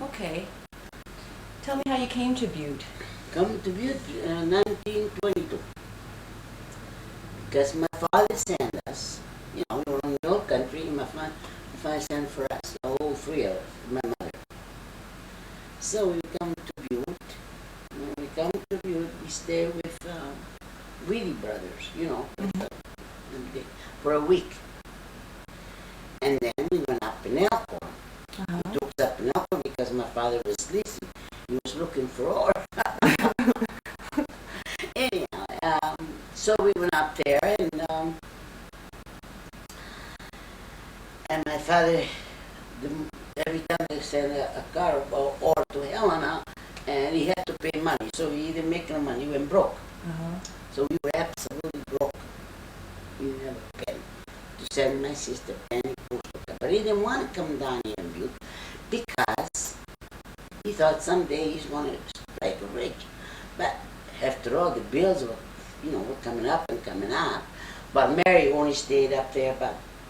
Okay. Tell me how you came to Butte. Come to Butte 1922. Because my father sent us, we were in the old country, and my father sent for us, all three of us, my mother. So we come to Butte. When we come to Butte, we stay with Weedy brothers, for a week. And then we went up in Elkhorn. We took us up in Elkhorn because my father was sleazy. He was looking for ore. Anyhow, so we went up there, and my father, every time they sent a car or ore to Helena, and he had to pay money, so he didn't make no money, he went broke. So we were absolutely broke. We didn't have a penny to send my sister any postal card. But he didn't want to come down here in Butte because he thought someday he's going to strike a rich. But after all, the bills were, were coming up and coming up. But Mary only stayed up there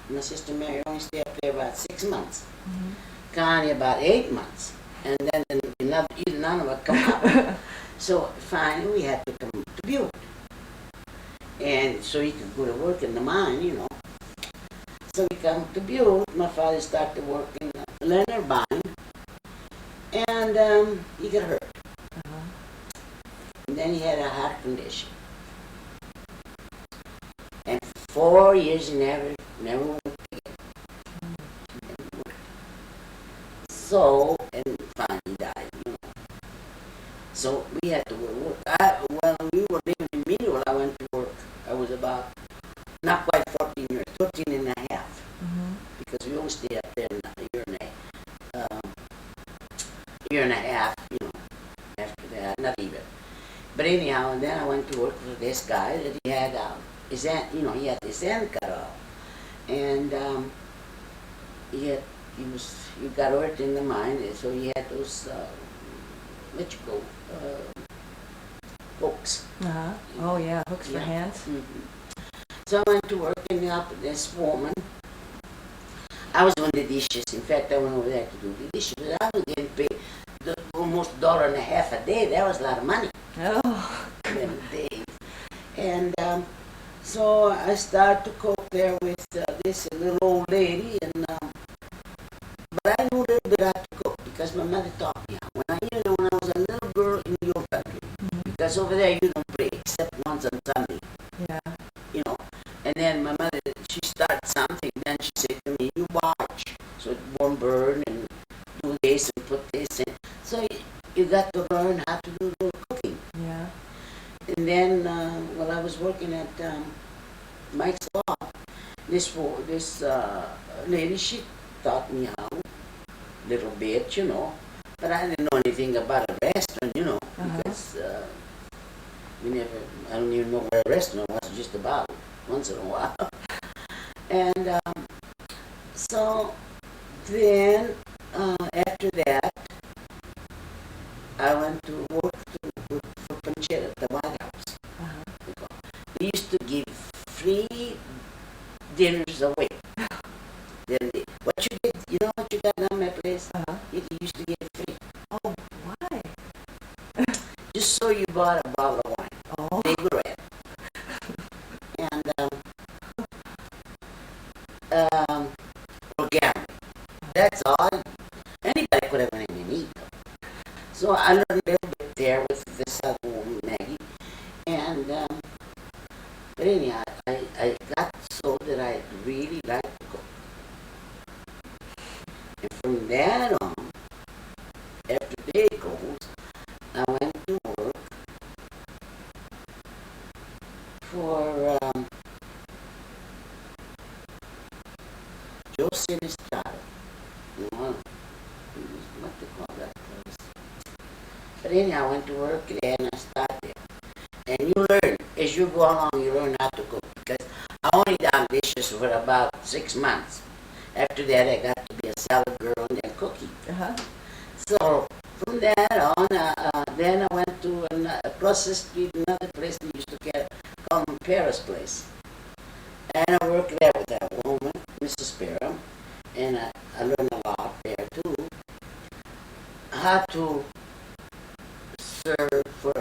my sister Mary only stayed up there about 6 months. Connie about 8 months. And then either none of us come up. So finally we had to come to Butte. And so he could go to work in the mine, So we come to Butte. My father started working Leonard Mine. And he got hurt. And then he had a heart condition. And for 4 years he never worked again. Never worked. So, and finally he died, So we had to work. When we were living in Meadville, I went to work. I was about, not quite 14 years, 13 and a half. Because we only stayed up there a year and a half, after that, not even. But anyhow, and then I went to work for this guy that he had his hand, he had his hand cut off. And he got hurt in the mine, and so he had those, hooks. Oh yeah, hooks for hands. So I went to work and helped this woman. I was doing the dishes. In fact, I went over there to do the dishes. But I was getting paid almost $1.50 a day. That was a lot of money. Oh. Them days. And so I started to cook there with this little old lady. But I knew a little bit how to cook because my mother taught me how. When I was a little girl in your country. Because over there you don't pray except once on Sunday. Yeah. And then my mother, she started something, then she said to me, you watch, so it won't burn, and do this and put this in. So you got to learn how to do the cooking. Yeah. And then while I was working at Mike's Law, this lady, she taught me how, a little bit, but I didn't know anything about a restaurant, because I don't even know what a restaurant was just about. Once in a while. And so then after that I went to work for Panchetta at the White House. They used to give free dinners away. Then what you get, what you got on my place? You used to get free. Oh, why? Just so you bought a bottle of wine. Oh. Big red. And organic. That's all. Anybody could have went in and eat them. So I learned a little bit there with this other woman, Maggie. And but anyhow, I got so that I really liked to cook. And from that on, after day closed, I went to work for Joe Sinistrata. What they call that place? But anyhow, I went to work there and I started there. And you learn, as you go along, you learn how to cook. Because I only done dishes for about 6 months. After that, I got to be a salad girl and then cookie. So from that on, then I went to across the street, another place they used to call Paris Place. And I worked there with that woman, Mrs. Sparrow, and I learned a lot there too. how to serve for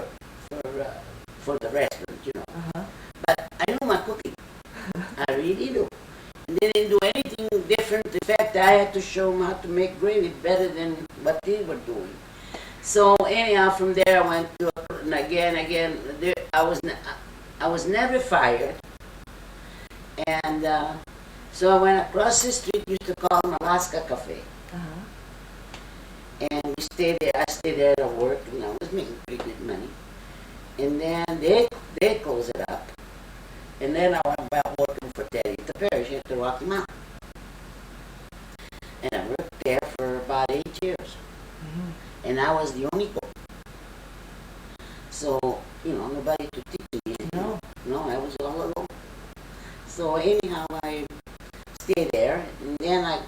the restaurant, you know. Uh-huh. But I know my cooking. I really do. And they didn't do anything different. In fact, I had to show them how to make gravy better than what they were doing. So anyhow, from there I went to and again. There, I was never fired, and so I went across the street. Used to call them Alaska Cafe, Uh-huh. and we stayed there. I stayed there to work, and I was making pretty good money. And then they closed it up, and then I went back working for Teddy Parish at the Rocky Mountain, and I worked there for about 8 years. Mhm. And I was the only cook. So, you know, nobody to teach me. No. No, I was all alone. So anyhow, I stayed there, and then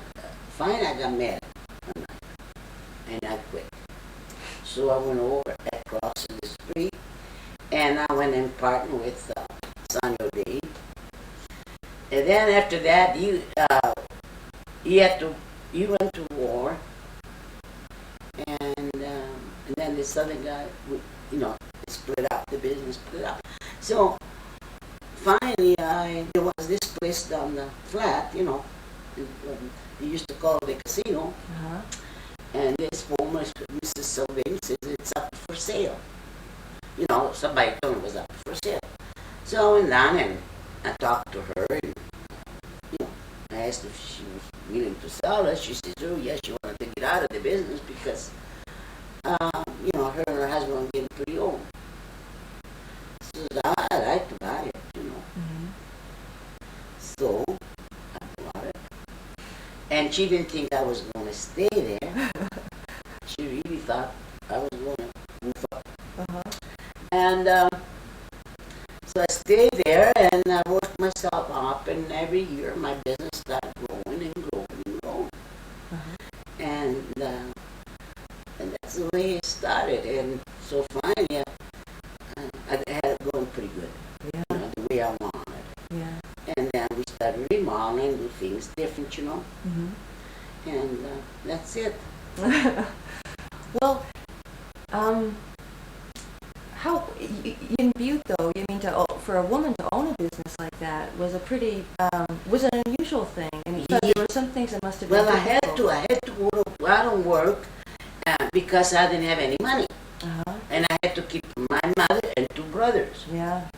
finally I got mad one night, and I quit. So I went over across the street, and I went and partnered with Sonny O'Day. And then after that, he went to war, and then this other guy, you know, split up the business, split up. So finally, there was this place down the flat, you know, they used to call it the casino, Uh-huh. and this woman, Mrs. Sylvain, says it's up for sale. You know, somebody told me it was up for sale. So I went down and I talked to her, and you know, I asked if she was willing to sell it. She says, "Oh yes, she wanted to get out of the business because, you know, her and her husband were getting pretty old." So I'd like to buy it, you know. Mhm. So I bought it, and she didn't think I was going to stay there. She really thought I was going to move up. Uh-huh. And so I stayed there, and I worked myself up, and every year my business started growing and growing and growing. Uh-huh. And that's the way it started. And so finally, I had it going pretty good, Yeah. you know, the way I wanted. Yeah. And then we started remodeling, do things different, you know, Mhm. and that's it. Well, how in Butte though? You mean for a woman to own a business like that was a pretty was an unusual thing, and so there were some things that must have been. Well, I had difficult. to go out and work because I didn't have any money, Uh-huh. and I had to keep my mother and 2 brothers. Yeah.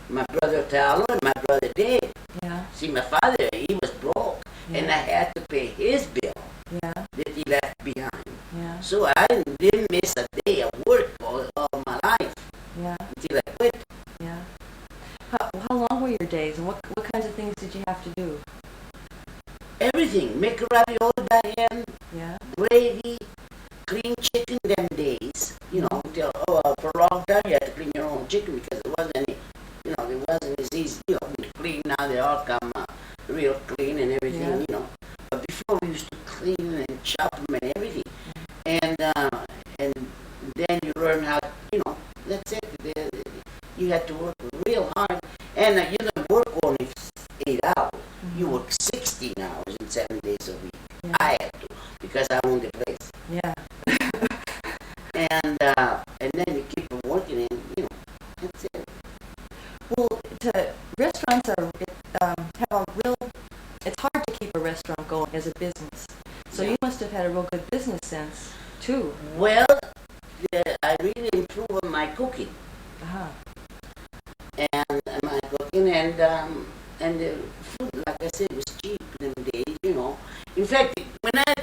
My brother Talo and my brother Dave. Yeah. See, my father, he was broke, and I Yeah. had to pay his bill Yeah. that he left behind. Yeah. So I didn't miss a day of work all my life Yeah. until I quit. Yeah. How long were your days, and what kinds of things did you have to do? Everything, make a ravioli by hand, Yeah. gravy, clean chicken them days. You know, until for a long time you had to clean your own chicken because there wasn't any, you know, it wasn't as easy, you know, to clean. Now they all come real clean and everything, Yeah. you know. But before we used to clean and chop them and everything. And then you learn how, you know, that's it. You had to work real hard. And you don't work only 8 hours. You work 16 hours and 7 days a week. Yeah. I had to because I owned the place. Yeah. And then you keep on working and, you know, that's it. Well, restaurants have a real. It's hard to keep a restaurant going as a business. So you must have had a real good business sense too. Well, I really improved on my cooking. Uh-huh. And my cooking and the food, like I said, was cheap in them days, you know. In fact, when I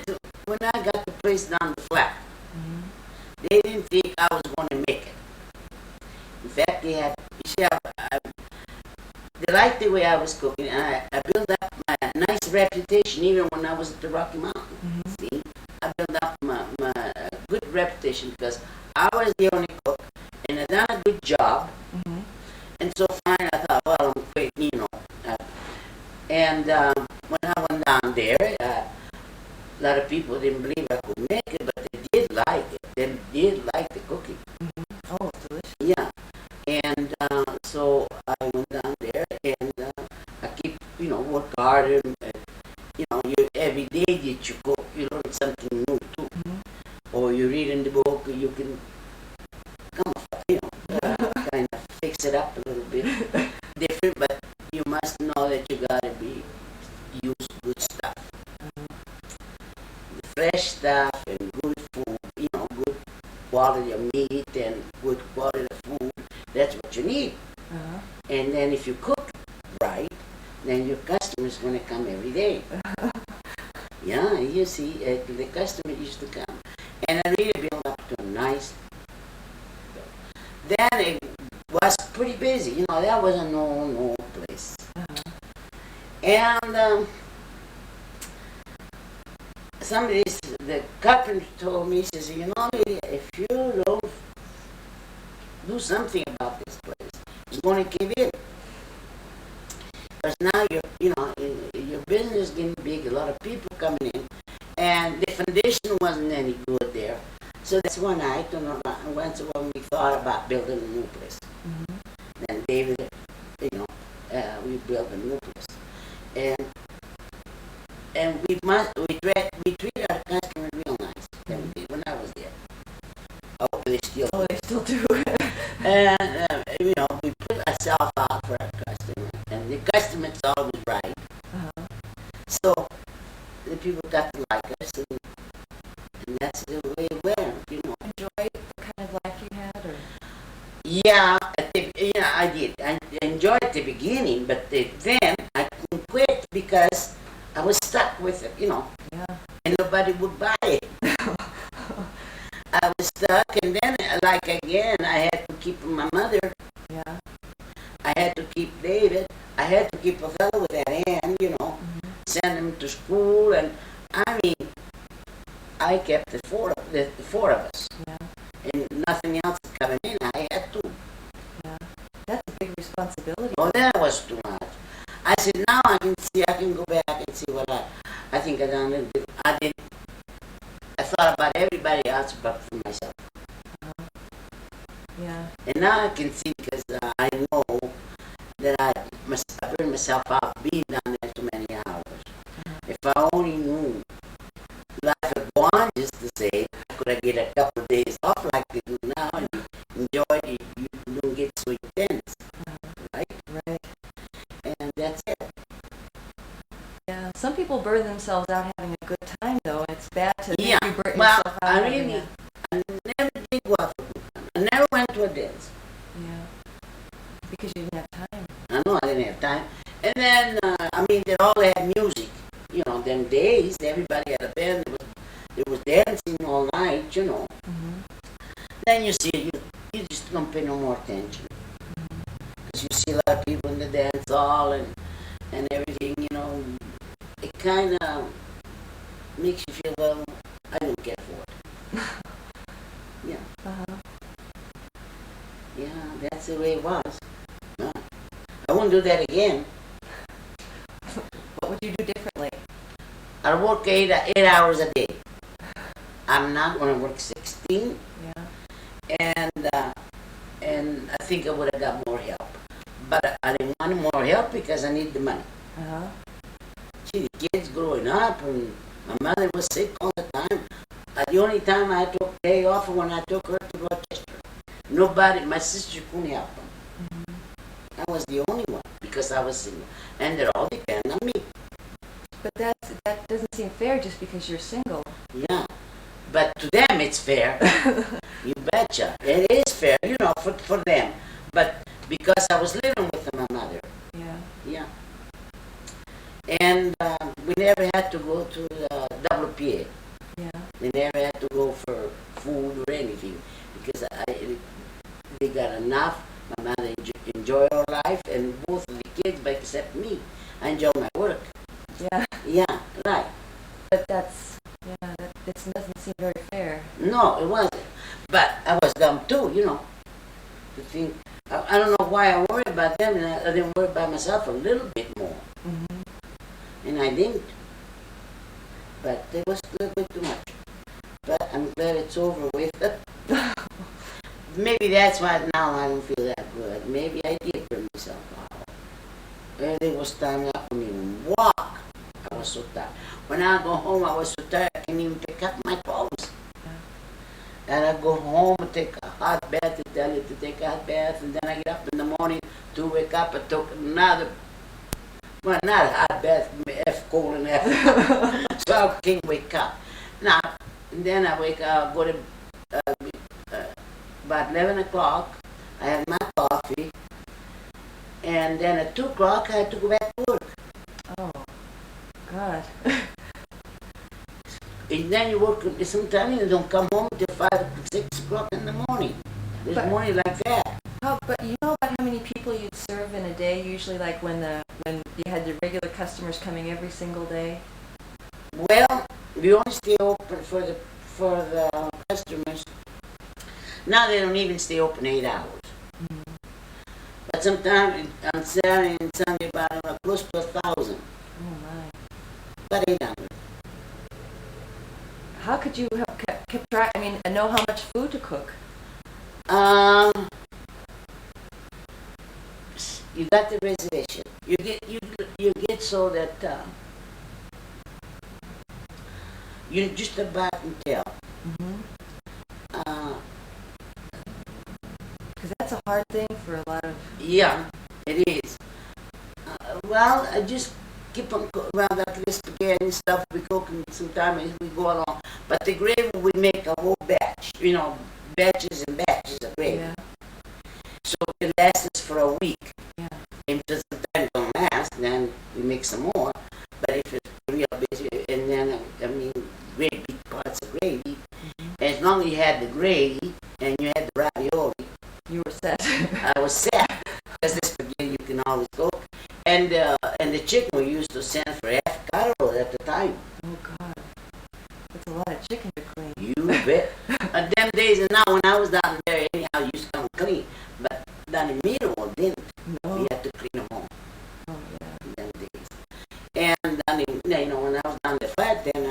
got the place down the flat, Mhm. they didn't think I was going to make it. In fact, they liked the way I was cooking, and I built up my nice reputation even when I was at the Rocky Mountain. Mhm. See, I built up my good reputation because I was the only cook, and I done a good job. Mhm. And so finally I thought, well, I'm quitting, you know. When I went down there, a lot of people didn't believe I could make it, but they did like it. They did like the cooking. Mhm. Oh, it's delicious. Yeah. And so I went down there, and I keep, you know, work harder. You know, every day that you cook, you learn something new too. Mhm. Or you read in the it up a little bit different, but you must know that you gotta use good stuff. Fresh stuff and good food, good quality of meat and good quality of food. That's what you need. And then if you cook right, then your customer's going to come every day. Yeah, you see, the customer used to come. And I really built up to a nice. Then it was pretty busy. That was a no place. And the carpenter told me, he says, Lydia, if you don't do something about this place, it's going to give in. Because now your business is getting big, a lot of people coming in, and the foundation wasn't any good there. So that's one night, once when we thought about building a new place. Then David, we built a new place. And we treat our customers real nice than we did when I was there. Oh, they still do. And we put ourselves out for our customer, and the customer's always right. So the people got to like us, and that's the way it went. Enjoy the kind of life you had, or? Yeah, I did. I enjoyed the beginning, but then I couldn't quit because I was stuck with it, and nobody would buy it. I was stuck, and then, again, I had to keep my mother. Yeah. I had to keep David. I had to keep a fellow with that hand, send him to school, and I kept the four of us. Yeah. And nothing else coming in. I had to. Yeah. That's a big responsibility. Oh, that was too much. I said, now I can go back and see what I think I done a little bit. I thought about everybody else but for myself. Yeah. And now I can see because I know that I burned myself out being down there too many hours. If I only knew life had gone, just to say, could I get a couple of days off like they do now and enjoy it, you don't get so intense. Right? And that's it. Yeah, some people burn themselves out having a good time, though. It's bad to burn yourself out. I never did go out for good time. I never went to a dance. Yeah, because you didn't have time. I know I didn't have time. And then, they all had music. Them days, everybody had a band. It was dancing all night, Then you see, you just don't pay no more attention. Because you see a lot of people in the dance hall and everything, it kind of makes you feel, well, I don't care for it. Yeah. Yeah, that's the way it was. No. I won't do that again. What would you do differently? I work 8 hours a day. I'm not going to work 16. Yeah. And I think I would have got more help. But I didn't want more help because I need the money. See, the kids growing up, and my mother was sick all the time. The only time I took day off when I took her to Rochester. Nobody, my sister couldn't help them. I was the only one because I was single. And they all depend on me. But that doesn't seem fair just because you're single. Yeah. But to them it's fair. You betcha. It is fair, for them. But because I was living with my mother. Yeah. Yeah. And we never had to go to the WPA. Yeah. We never had to go for food or anything because they got enough. My mother enjoyed her life, and both of the kids, but except me, I enjoy my work. Yeah. Yeah, right. But that doesn't seem very fair. No, it wasn't. But I was dumb too, to think. I don't know why I worried about them, and I didn't worry about myself a little bit more. And I didn't. But it was a little bit too much. But I'm glad it's over with. Maybe that's why now I don't feel that good. Maybe I did burn myself out. And it was time I couldn't even walk. I was so tired. When I go home, I was so tired I can't even pick up my clothes. And I go home and take a hot bath, to tell you to take a hot bath, and then I get up in the morning to wake up and took another, well, not a hot bath, F cold and F, so I can't wake up. Now, and then I wake up, go to about 11 o'clock, I have my coffee, and then at 2 o'clock I have to go back to work. Oh, God. And then you work, sometimes you don't come home till 5, 6 o'clock in the morning. There's But- morning like that. But you know about how many people you'd serve in a day, usually, like when you had the regular customers coming every single day? Well, we only stay open for the customers. Now they don't even stay open 8 hours. Mm-hmm. But sometimes on Saturday and Sunday about close to 1,000. Oh, my. About 800. How could you have kept track, and know how much food to cook? You got the reservation. You get so that you just about can tell. Mm-hmm. Because that's a hard thing for a lot of... Yeah, it is. Well, I just keep on around that list spaghetti and stuff. We cook and sometimes we go along. But the gravy we make a whole batch. Batches and batches of gravy. Yeah, So it lasts us for a week. yeah. And just sometimes it don't last, then we make some more. But if it's real busy, and then great big pots of gravy. Mm-hmm. As long as you had the gravy and you had the ravioli, You were set. I was set. Because the spaghetti you can always cook. And the chicken we used to send for half carlo at the time. Oh, God. That's a lot of chicken to clean. You bet. Them days and now when I was down there, anyhow, you used to come clean. But down in Middle, didn't. No. We had to clean them all. Oh, yeah. Them days. And down in, when I was down the flat, then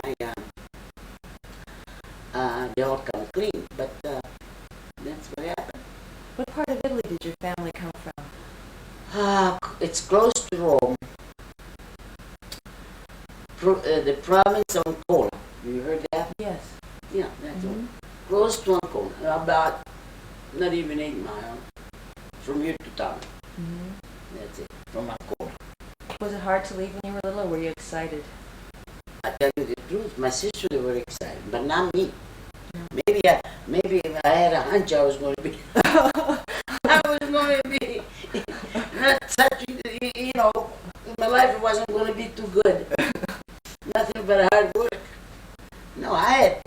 they all come clean. But that's what happened. What part of Italy did your family come from? It's close to Rome. The province of Ancona. You heard that? Yes. Yeah, that's all. Mhm. Close to Ancona. About not even 8 miles from here to town. Mm-hmm. That's it. From Ancona. Was it hard to leave when you were little, or were you excited? I tell you the truth, my sister they were excited, but not me. Yeah. Maybe if I had a hunch I was going to be. I was going to be not such. My life wasn't going to be too good. Nothing but hard work. No, I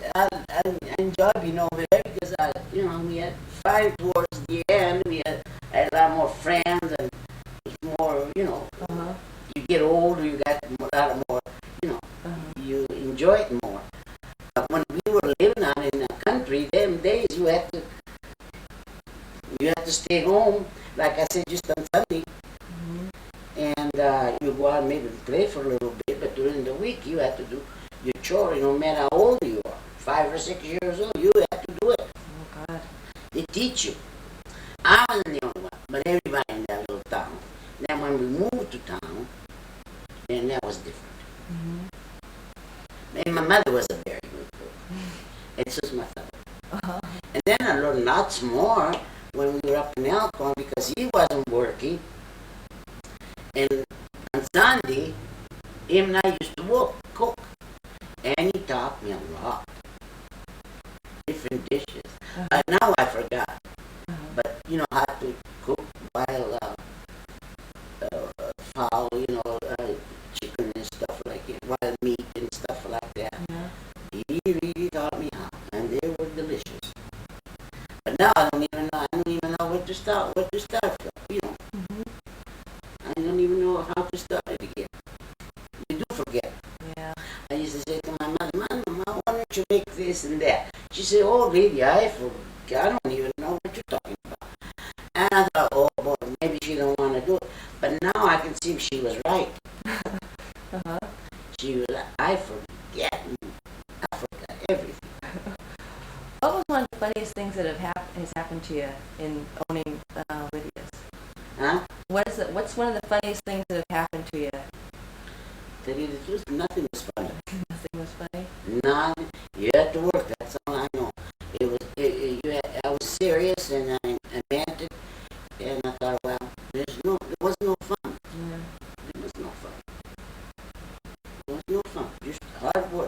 enjoyed being over there because we had fun towards the end. We had a lot more friends and it was more, Uh-huh. you get older, you got a lot more, Uh-huh. you enjoy it more. But when we were living out in the country, them days you had to stay home, like I said, just on Sunday, Mm-hmm. and you go out and maybe play for a little bit, but during the week you had to do your chore, no matter how old you are, 5 or 6 years old, you have to do it. Oh, God. They teach you. I wasn't the only one, but everybody in that little town. Then when we moved to town, then that was different. Mm-hmm. And my mother was a very good cook. And so was my father. Uh-huh. And then I learned lots more when we were up in Elkhorn because he wasn't working. And on Sunday, him and I used to cook. And he taught me a lot. Different dishes. Now I forgot. Uh-huh. But, how to cook wild fowl, chicken and stuff like that, wild meat and stuff like that. Yeah. He really taught me how, and they were delicious. But now I don't even know where to start from, Mm-hmm. I don't even know how to start it again. You do forget. Yeah. I used to say to my mother, Mama, why don't you make this and that? She said, oh, Lydia, I forget. I don't even know what you're talking about. And I thought, oh, boy, maybe she don't want to do it. But now I can see she was right. Uh-huh. I forgot everything. What was one of the funniest things that has happened to you in owning Lydia's? Huh? What's one of the funniest things that have happened to you? Tell you the truth, nothing was funny. Nothing was funny? None. You had to work, that's all I know. I was serious, no fun, just hard work.